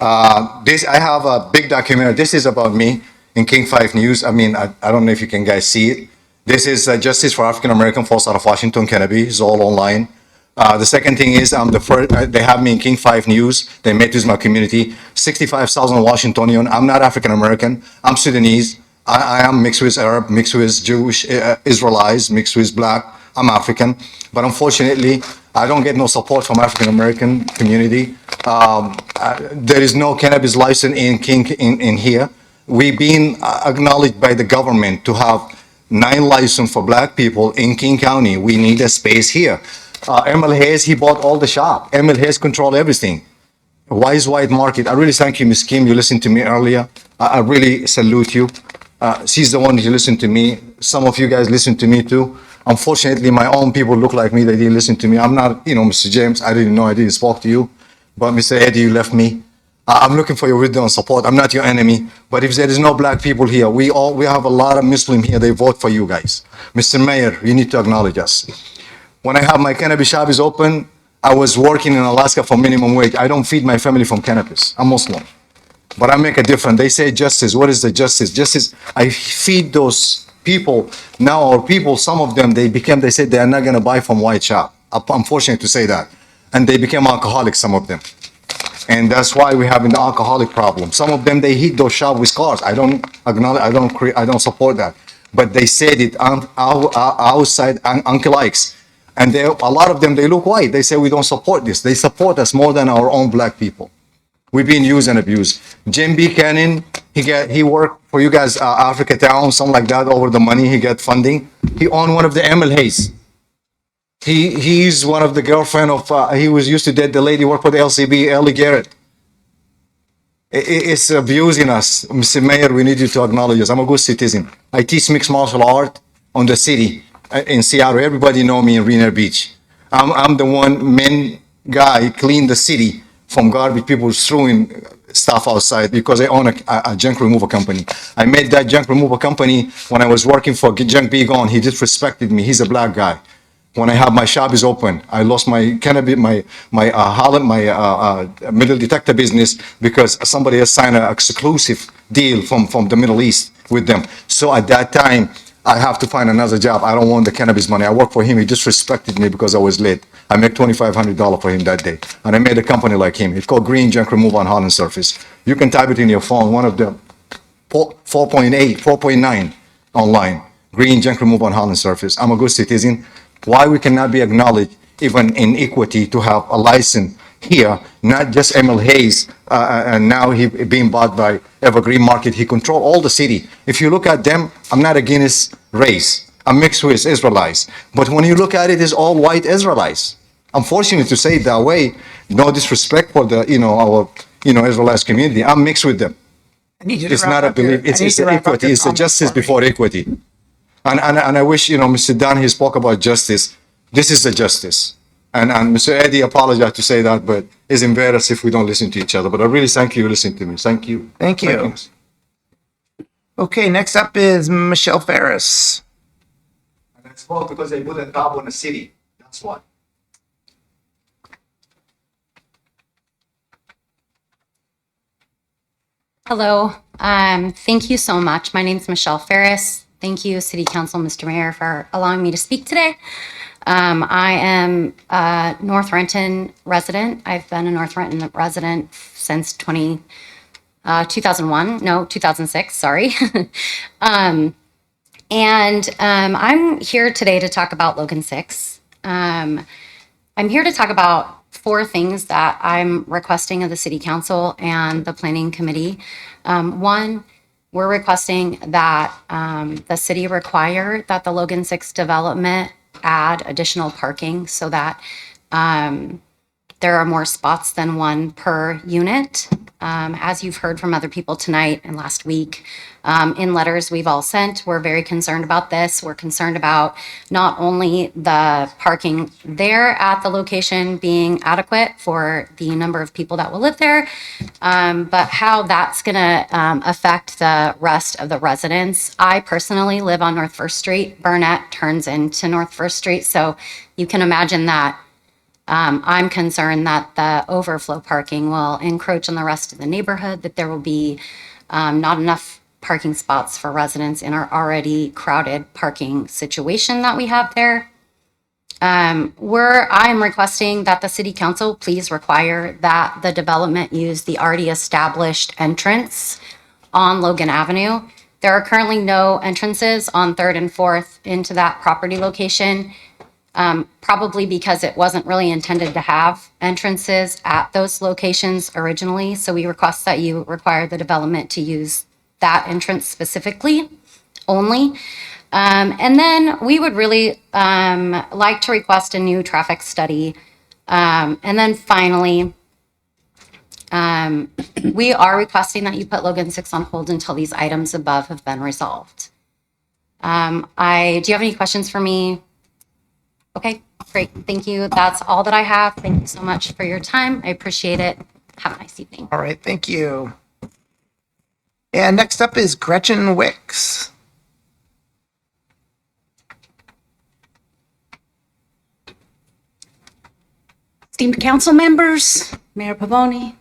I have a big documentary. This is about me in King 5 News. I mean, I don't know if you can guys see it. This is Justice for African American Folks out of Washington, cannabis. It's all online. The second thing is I'm the first, they have me in King 5 News. They met with my community. 65,000 Washingtonian. I'm not African American. I'm Sudanese. I am mixed with Arab, mixed with Jewish, Israelites, mixed with Black. I'm African. But unfortunately, I don't get no support from African American community. There is no cannabis license in King in here. We've been acknowledged by the government to have 9 license for Black people in King County. We need a space here. Emil Hayes, he bought all the shop. Emil Hayes control everything. Wise White Market. I really thank you, Ms. Kim. You listened to me earlier. I really salute you. She's the one who listened to me. Some of you guys listen to me too. Unfortunately, my own people look like me. They didn't listen to me. I'm not, Mr. James, I didn't know. I didn't spoke to you. But Mr. Eddie, you left me. I'm looking for your wisdom and support. I'm not your enemy. But if there is no Black people here, we have a lot of Muslims here. They vote for you guys. Mr. Mayor, you need to acknowledge us. When I have my cannabis shop is open, I was working in Alaska for minimum wage. I don't feed my family from cannabis. I'm Muslim. But I make a difference. They say justice. What is the justice? Justice, I feed those people. Now our people, some of them, they said they are not going to buy from white shop. I'm fortunate to say that. And they became alcoholics, some of them. And that's why we have an alcoholic problem. Some of them, they hit those shops with cars. I don't acknowledge, I don't support that. But they said it outside Uncle Ike's. And a lot of them, they look white. They say we don't support this. They support us more than our own Black people. We've been used and abused. Jim B. Cannon, he worked for you guys, Africa Town, something like that, over the money. He got funding. He owned one of the Emil Hayes. He's one of the girlfriend of, he was used to date the lady work for the LCB, Ellie Garrett. It's abusing us. Mr. Mayor, we need you to acknowledge us. I'm a good citizen. I teach mixed martial art on the city in Seattle. Everybody know me in Rainier Beach. I'm the one main guy clean the city from garbage people throwing stuff outside because I own a junk removal company. I made that junk removal company when I was working for Junk Be Gone. He disrespected me. He's a Black guy. When I have my shop is open, I lost my cannabis, my metal detector business because somebody has signed an exclusive deal from the Middle East with them. So at that time, I have to find another job. I don't want the cannabis money. I work for him. He disrespected me because I was late. I make $2,500 for him that day. And I made a company like him. It's called Green Junk Removal on Holland Surface. You can type it in your phone, one of the 4.8, 4.9 online. Green Junk Removal on Holland Surface. I'm a good citizen. Why we cannot be acknowledged, even in equity, to have a license here, not just Emil Hayes, and now he being bought by Evergreen Market. He control all the city. If you look at them, I'm not a Guinness race. I'm mixed with Israelites. But when you look at it, it's all white Israelites. Unfortunate to say it that way. No disrespect for the, our, Israelite community. I'm mixed with them. I need you to It's wrap not a up your- belief. I need It's you to wrap up equity. your It's the comments justice for me. before equity. And I wish, Mr. Dunn, he spoke about justice. This is the justice. And Mr. Eddie apologized to say that, but it's embarrassing if we don't listen to each other. But I really thank you for listening to me. Thank you. Thank you. Okay, next up is Michelle Ferris. And I spoke because they put a top on the city. That's why. Hello. Thank you so much. My name is Michelle Ferris. Thank you, City Council, Mr. Mayor, for allowing me to speak today. I am a North Renton resident. I've been a North Renton resident since 2006, sorry. I'm here today to talk about Logan 6. I'm here to talk about 4 things that I'm requesting of the City Council and the Planning Committee. One, we're requesting that the city require that the Logan 6 development add additional parking so that there are more spots than one per unit. As you've heard from other people tonight and last week, in letters we've all sent, we're very concerned about this. We're concerned about not only the parking there at the location being adequate for the number of people that will live there, but how that's gonna affect the rest of the residents. I personally live on North First Street. Burnett turns into North First Street, so you can imagine that I'm concerned that the overflow parking will encroach on the rest of the neighborhood, that there will be not enough parking spots for residents in our already crowded parking situation that we have there. I'm requesting that the city council please require that the development use the already established entrance on Logan Avenue. There are currently no entrances on 3rd and 4th into that property location, probably because it wasn't really intended to have entrances at those locations originally. So we request that you require the development to use that entrance specifically only. And then we would really like to request a new traffic study. And then finally, we are requesting that you put Logan 6 on hold until these items above have been resolved. Do you have any questions for me? Okay, great. Thank you. That's all that I have. Thank you so much for your time. I appreciate it. Have a nice evening. All right, thank you. And next up is Gretchen Wicks. Esteemed council members, Mayor Pavoni,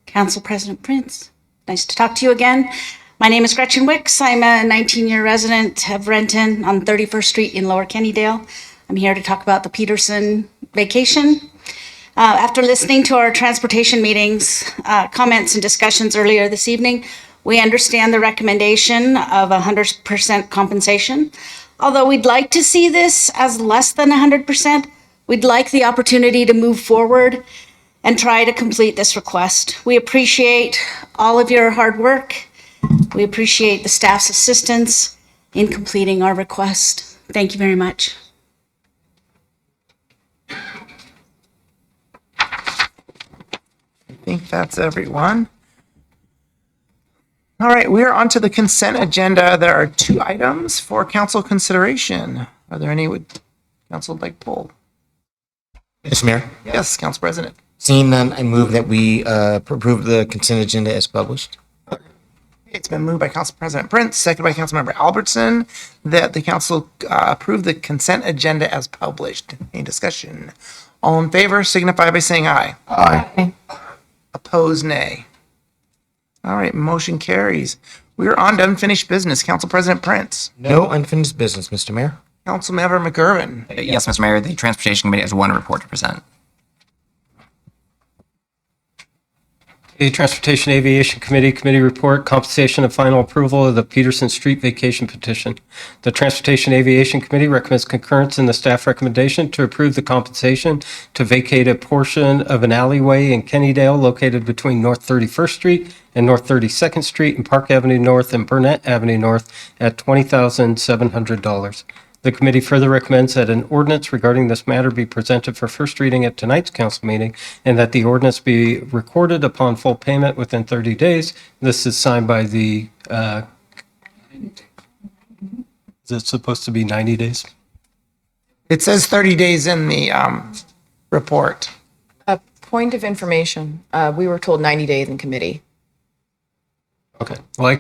Council President Prince, nice to talk to you again. My name is Gretchen Wicks. I'm a 19-year resident of Renton on 31st Street in Lower Kennydale. I'm here to talk about the Peterson vacation. After listening to our transportation meetings, comments and discussions earlier this evening, we understand the recommendation of 100% compensation. Although we'd like to see this as less than 100%, we'd like the opportunity to move forward and try to complete this request. We appreciate all of your hard work. We appreciate the staff's assistance in completing our request. Thank you very much. I think that's everyone. All right, we are on to the consent agenda. There are 2 items for council consideration. Are there any council would like to pull? Mr. Mayor, Yes, Council President. seeing none, I move that we approve the consent agenda as published. It's been moved by Council President Prince, seconded by Councilmember Albertson, that the council approve the consent agenda as published. Any discussion? All in favor signify by saying aye. Aye. Opposed, nay. All right, motion carries. We are on to unfinished business. Council President Prince. No unfinished business, Mr. Mayor. Councilmember McGurven. Yes, Mr. Mayor, the Transportation Committee has 1 report to present. The Transportation Aviation Committee report, compensation and final approval of the Peterson Street vacation petition. The Transportation Aviation Committee recommends concurrence in the staff recommendation to approve the compensation to vacate a portion of an alleyway in Kennydale located between North 31st Street and North 32nd Street and Park Avenue North and Burnett Avenue North at $20,700. The committee further recommends that an ordinance regarding this matter be presented for first reading at tonight's council meeting and that the ordinance be recorded upon full payment within 30 days. This is signed by the, is it supposed to be 90 days? It says 30 days in the report. A point of information, we were told 90 days in committee. Okay. Well,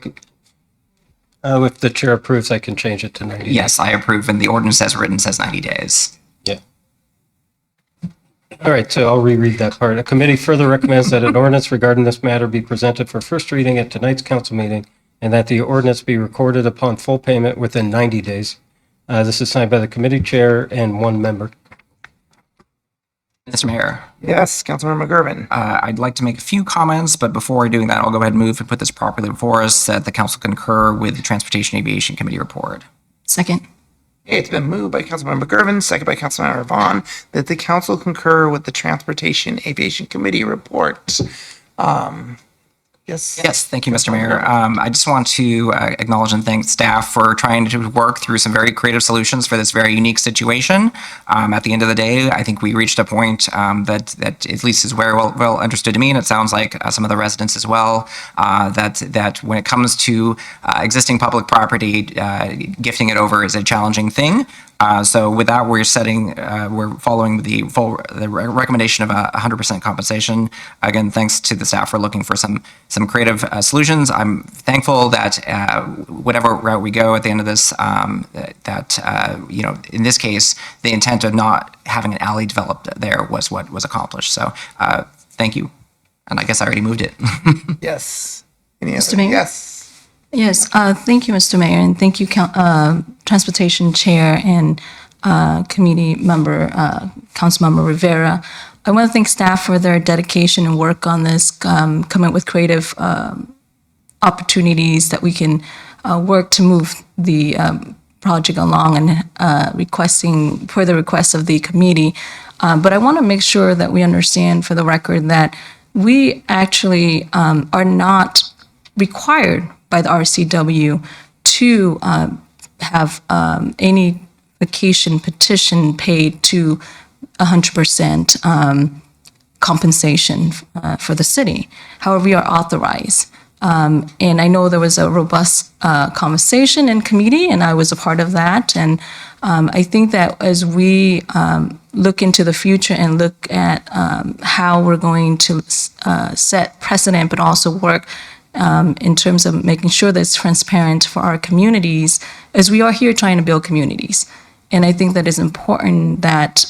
if the chair approves, I can change it to 90 days. Yes, I approve, and the ordinance as written says 90 days. Yeah. All right, so I'll reread that part. A committee further recommends that an ordinance regarding this matter be presented for first reading at tonight's council meeting and that the ordinance be recorded upon full payment within 90 days. This is signed by the committee chair and 1 member. Mr. Mayor. Yes, Councilmember McGurven. I'd like to make a few comments, but before doing that, I'll go ahead and move and put this properly before us, that the council concur with the Transportation Aviation Committee report. Second. It's been moved by Councilmember McGurven, seconded by Councilmember Vaughn, that the council concur with the Transportation Aviation Committee report. Yes. Yes, thank you, Mr. Mayor. I just want to acknowledge and thank staff for trying to work through some very creative solutions for this very unique situation. At the end of the day, I think we reached a point that at least is very well understood to me, and it sounds like some of the residents as well, that when it comes to existing public property, gifting it over is a challenging thing. So with that, we're following the recommendation of 100% compensation. Again, thanks to the staff for looking for some creative solutions. I'm thankful that whatever route we go at the end of this, in this case, the intent of not having an alley developed there was what was accomplished. So thank you. And I guess I already moved it. Yes. Any Mr. other? Mayor? Yes. Yes, thank you, Mr. Mayor, and thank you, Transportation Chair and Committee Member, Councilmember Rivera. I want to thank staff for their dedication and work on this, coming up with creative opportunities that we can work to move the project along and requesting further requests of the committee. But I want to make sure that we understand for the record that we actually are not required by the RCW to have any vacation petition paid to 100% compensation for the city. However, we are authorized. And I know there was a robust conversation in committee, and I was a part of that. And I think that as we look into the future and look at how we're going to set precedent, but also work in terms of making sure that it's transparent for our communities, as we are here trying to build communities. And I think that it's important that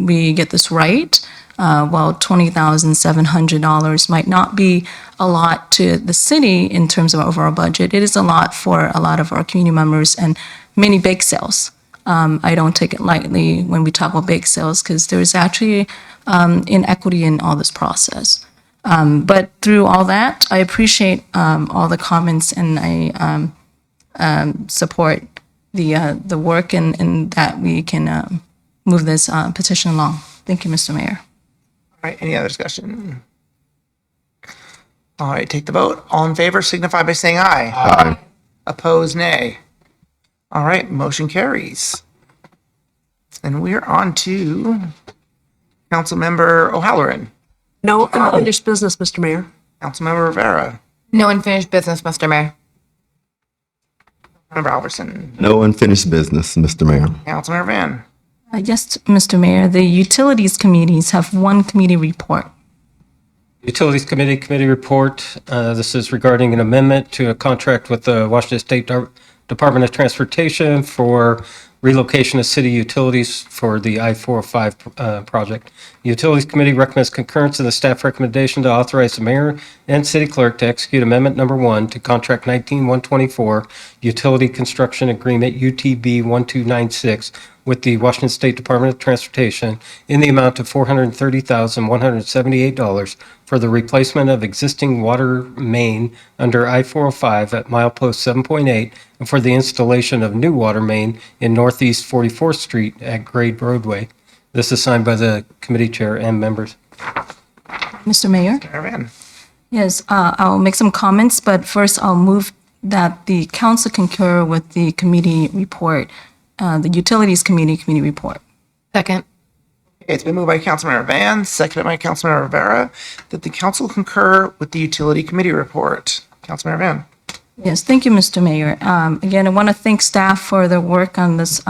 we get this right. While $20,700 might not be a lot to the city in terms of our overall budget, it is a lot for a lot of our community members and many bake sales. I don't take it lightly when we talk about bake sales because there is actually inequity in all this process. But through all that, I appreciate all the comments, and I support the work and that we can move this petition along. Thank you, Mr. Mayor. All right, any other discussion? All right, take the vote. All in favor signify by saying aye. Aye. Opposed, nay. All right, motion carries. And we're on to Councilmember O'Halloran. No unfinished business, Mr. Mayor. Councilmember Rivera. No unfinished business, Mr. Mayor. Councilmember Alverson. No unfinished business, Mr. Mayor. Councilmember Van. Yes, Mr. Mayor, the utilities committees have one committee report. Utilities Committee report. This is regarding an amendment to a contract with the Washington State Department of Transportation for relocation of city utilities for the I-405 project. The Utilities Committee recommends concurrence in the staff recommendation to authorize the mayor and city clerk to execute amendment number 1 to contract 19-124 utility construction agreement UTB 1296 with the Washington State Department of Transportation in the amount of $430,178 for the replacement of existing water main under I-405 at milepost 7.8 and for the installation of new water main in Northeast 44th Street at Grade Roadway. This is signed by the committee chair and members. Mr. Mayor? Van. Yes, I'll make some comments, but first I'll move that the council concur with the committee report, the Utilities Committee report. Second. It's been moved by Councilmember Van, seconded by Councilmember Rivera, that the council concur with the Utility Committee report. Councilmember Van. Yes, thank you, Mr. Mayor. Again, I want to thank staff for their work on this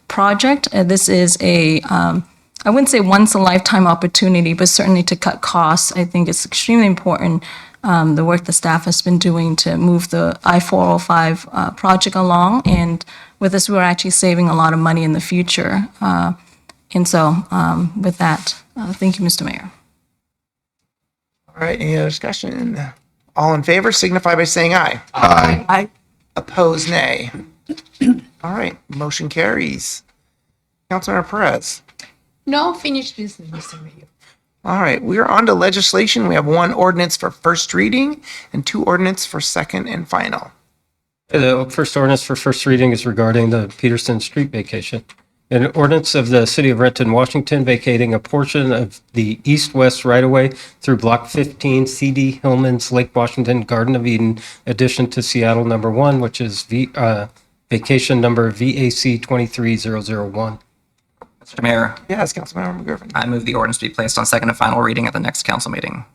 project. This is I wouldn't say once a lifetime opportunity, but certainly to cut costs. I think it's extremely important, the work the staff has been doing to move the I-405 project along. And with this, we're actually saving a lot of money in the future. And so with that, thank you, Mr. Mayor. All right, any other discussion? All in favor signify by saying aye. Aye. Aye. Opposed, nay. All right, motion carries. Councilmember Perez. No finished business, Mr. Mayor. All right, we're on to legislation. We have one ordinance for first reading and 2 ordinance for second and final. The first ordinance for first reading is regarding the Peterson Street vacation. An ordinance of the City of Renton, Washington, vacating a portion of the east-west right-of-way through Block 15, C.D. Hillman's Lake Washington Garden of Eden, addition to Seattle Number 1, which is vacation number VAC 23001. Mr. Mayor, Yes, Councilmember McGurven. I move the ordinance be placed on second and final reading at the next council meeting.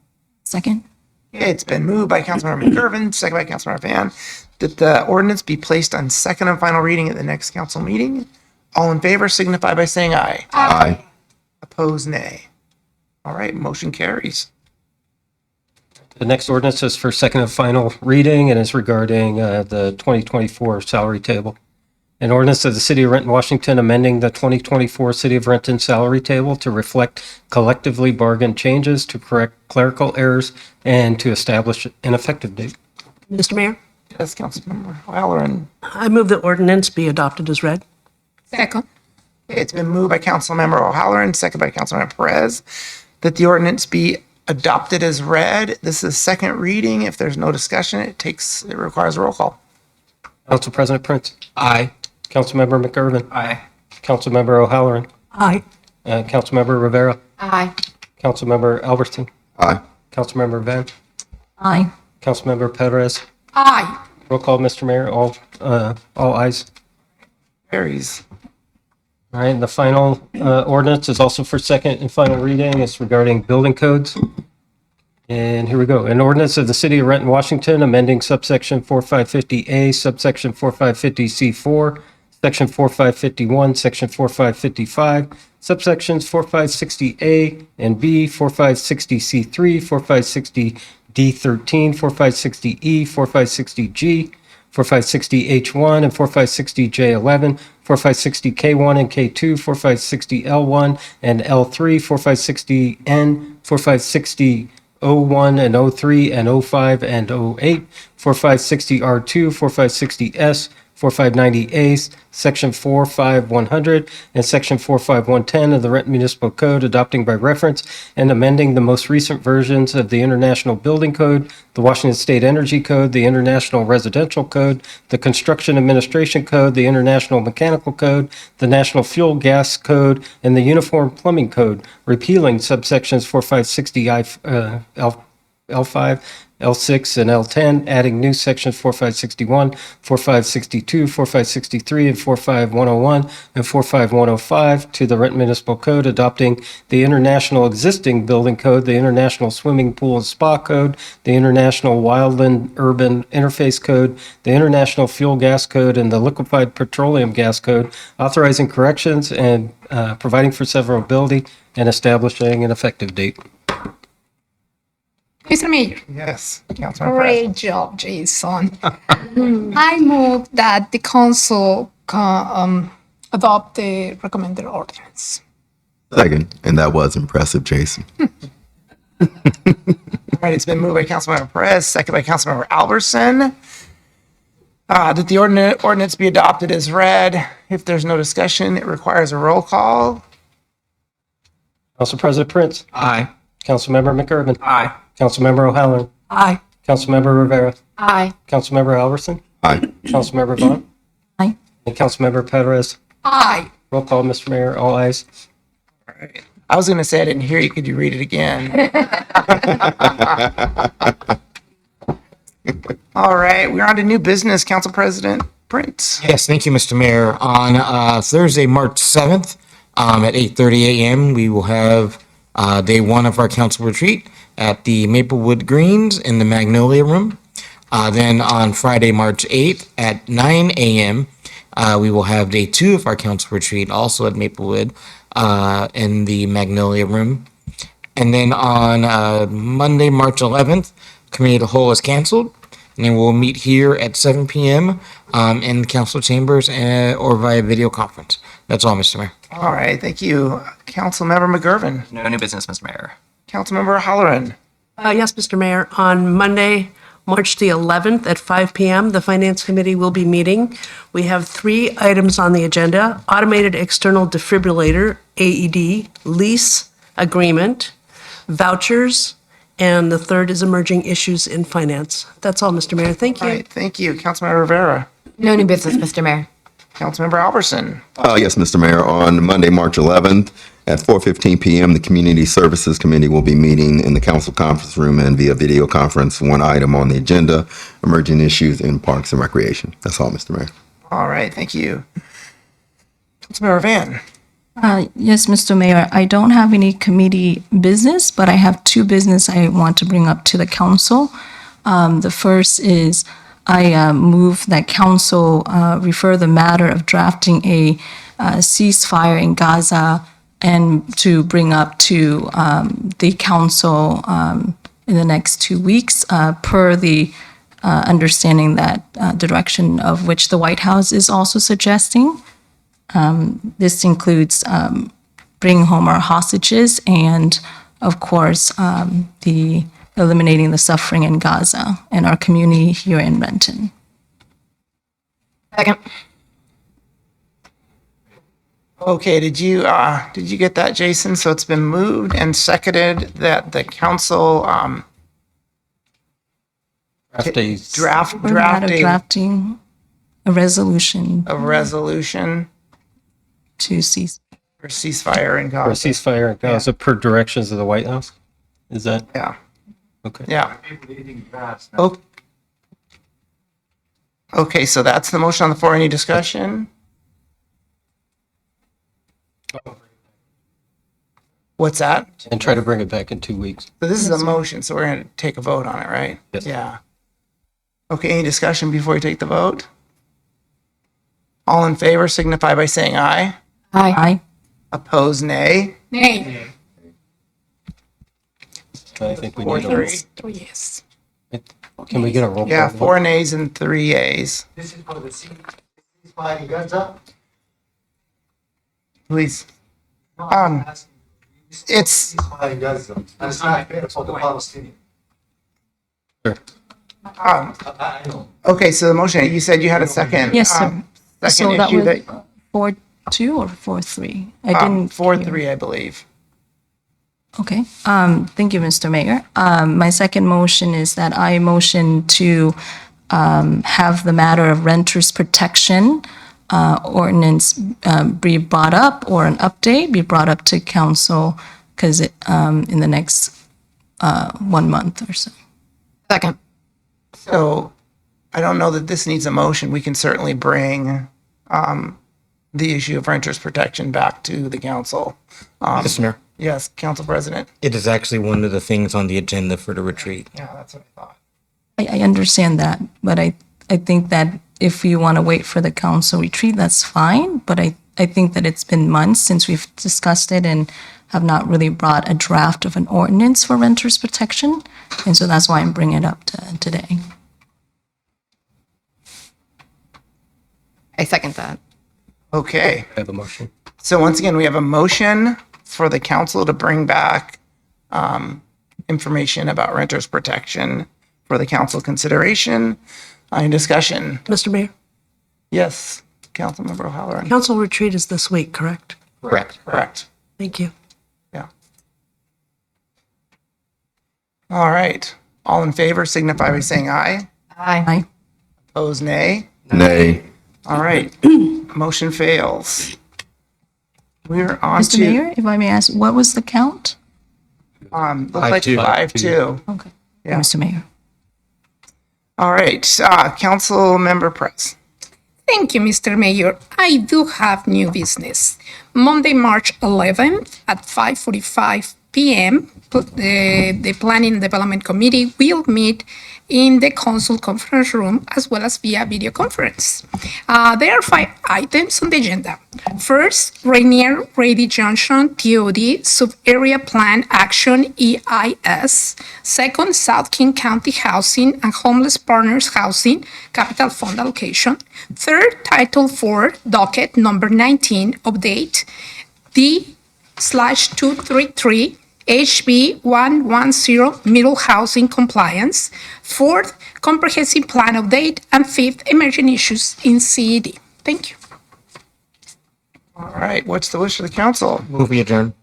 Second? It's been moved by Councilmember McGurven, second by Councilmember Van, that the ordinance be placed on second and final reading at the next council meeting. All in favor signify by saying aye. Aye. Opposed, nay. All right, motion carries. The next ordinance is for second and final reading and is regarding the 2024 salary table. An ordinance of the City of Renton, Washington, amending the 2024 City of Renton salary table to reflect collectively bargained changes to correct clerical errors and to establish an effective date. Mr. Mayor, Yes, Councilmember Halloran. I move the ordinance be adopted as read. Second. It's been moved by Councilmember O'Halloran, second by Councilmember Perez, that the ordinance be adopted as read. This is second reading. If there's no discussion, it requires a roll call. Council President Prince. Aye. Councilmember McGurven. Aye. Councilmember O'Halloran. Aye. Councilmember Rivera. Aye. Councilmember Albertson. Aye. Councilmember Van. Aye. Councilmember Perez. Aye. Roll call, Mr. Mayor. All ayes. Carries. All right, and the final ordinance is also for second and final reading. It's regarding building codes. And here we go. An ordinance of the City of Renton, Washington, amending subsection 4550A, subsection 4550C4, section 4551, section 4555, subsections 4560A and B, 4560C3, 4560D13, 4560E, 4560G, 4560H1 and 4560J11, 4560K1 and K2, 4560L1 and L3, 4560N, 4560 01 and 03 and 05 and 08, 4560R2, 4560S, 4590A, Section 45100, and Section 45110 of the Renton Municipal Code, adopting by reference and amending the most recent versions of the International Building Code, the Washington State Energy Code, the International Residential Code, the Construction Administration Code, the International Mechanical Code, the National Fuel Gas Code, and the Uniform Plumbing Code, repealing subsections 4560 L5, L6, and L10, adding new sections 4561, 4562, 4563, and 45101, and 45105 to the Renton Municipal Code, adopting the International Existing Building Code, the International Swimming Pool and Spa Code, the International Wildland Urban Interface Code, the International Fuel Gas Code, and the Liquefied Petroleum Gas Code, authorizing corrections and providing for severability and establishing an effective date. Mr. Mayor. Yes, Councilmember Perez. Great job, Jason. I move that the council adopt the recommended ordinance. Second, and that was impressive, Jason. All right, it's been moved by Councilmember Perez, second by Councilmember Albertson, that the ordinance be adopted as read. If there's no discussion, it requires a roll call. Council President Prince. Aye. Councilmember McGurven. Aye. Councilmember O'Halloran. Aye. Councilmember Rivera. Aye. Councilmember Albertson. Aye. Councilmember Vaughn. Aye. And Councilmember Perez. Aye. Roll call, Mr. Mayor. All ayes. All right. I was going to say I didn't hear you. Could you read it again? All right, we're on to new business. Council President Prince. Yes, thank you, Mr. Mayor. On Thursday, March 7th, at 8:30 a.m., we will have day one of our council retreat at the Maplewood Greens in the Magnolia Room. Then on Friday, March 8th at 9 a.m., we will have day two of our council retreat also at Maplewood in the Magnolia Room. And then on Monday, March 11th, Committee of the Whole is canceled. And then we'll meet here at 7 p.m. In the council chambers or via video conference. That's all, Mr. Mayor. All right, thank you. Councilmember McGurven. No new business, Mr. Mayor. Councilmember Halloran. Yes, Mr. Mayor. On Monday, March the 11th at 5 p.m., the Finance Committee will be meeting. We have 3 items on the agenda: automated external defibrillator, AED, lease agreement, vouchers, and the third is emerging issues in finance. That's all, Mr. Mayor. Thank you. All right, thank you. Councilmember Rivera. No new business, Mr. Mayor. Councilmember Albertson. Yes, Mr. Mayor. On Monday, March 11th at 4:15 p.m., the Community Services Committee will be meeting in the council conference room and via video conference. One item on the agenda: emerging issues in parks and recreation. That's all, Mr. Mayor. All right, thank you. Councilmember Van. Yes, Mr. Mayor, I don't have any committee business, but I have 2 business I want to bring up to the council. The first is I move that council refer the matter of drafting a ceasefire in Gaza and to bring up to the council in the next 2 weeks per the understanding that the direction of which the White House is also suggesting. This includes bringing home our hostages and, of course, the eliminating the suffering in Gaza and our community here in Renton. Second. Okay, did you get that, Jason? So it's been moved and seconded that the council Drafting a resolution to cease for ceasefire in For Gaza. ceasefire in Gaza per directions of the White House? Is that? Yeah. Okay. Yeah. Okay, so that's the motion on the floor. Any discussion? What's that? And try to bring it back in 2 weeks. So this is a motion, so we're going to take a vote on it, right? Yes. Yeah. Okay, any discussion before we take the vote? All in favor signify by saying aye. Aye. Opposed, nay. Nay. I think we 4, need 3. 3 yes. Can we get a roll call? Yeah, vote? 4 nays and 3 yeas. This is for the ceasefire in Gaza. Please. It's Ceasefire in Gaza. And it's not fair for the Palestinians. I know. okay, so the motion, you said you had a second. Yes, sir. So Second that issue was that, 4-2 or 4-3? I didn't. 4-3, I believe. Okay. Thank you, Mr. Mayor. My second motion is that I motion to have the matter of renters protection ordinance be brought up, or an update be brought up to council because in the next 1 month or so. Second. So I don't know that this needs a motion. We can certainly bring the issue of renters protection back to the council. Mr. Mayor, Yes, Council President. it is actually one of the things on the agenda for the retreat. Yeah, that's what I thought. I understand that, but I think that if you want to wait for the council retreat, that's fine. But I think that it's been months since we've discussed it and have not really brought a draft of an ordinance for renters protection. And so that's why I'm bringing it up today. I second that. Okay. I have a motion. So once again, we have a motion for the council to bring back information about renters protection for the council consideration. Any discussion? Mr. Mayor, Yes, Councilmember O'Halloran. council retreat is this week, correct? Correct. Correct. Thank you. Yeah. All right. All in favor signify by saying aye. Aye. Opposed, nay. Nay. All right. Motion fails. We're on Mr. Mayor, if I may ask, what was the count? looks like 5-2. Okay. Yeah. Mr. Mayor. All right. Council Member Press. Thank you, Mr. Mayor. I do have new business. Monday, March 11th at 5:45 p.m., the Planning and Development Committee will meet in the council conference room as well as via video conference. There are 5 items on the agenda. First, Rainier Brady Junction TOD Sub-Area Plan Action EIS. Second, South King County Housing and Homeless Partners Housing Capital Fund allocation. Third, Title 4 Docket Number 19 Update D/233 HB 110 Middle Housing Compliance. Fourth, Comprehensive Plan Update. And fifth, Emerging Issues in CED. Thank you. All right. What's the wish of the council? Move we adjourn.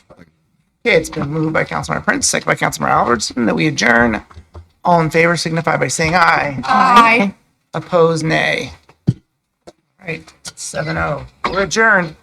Okay, it's been moved by Councilmember Prince, second by Councilmember Albertson, that we adjourn. All in favor signify by saying aye. Aye. Opposed, nay. All right, 7-0. We're adjourned.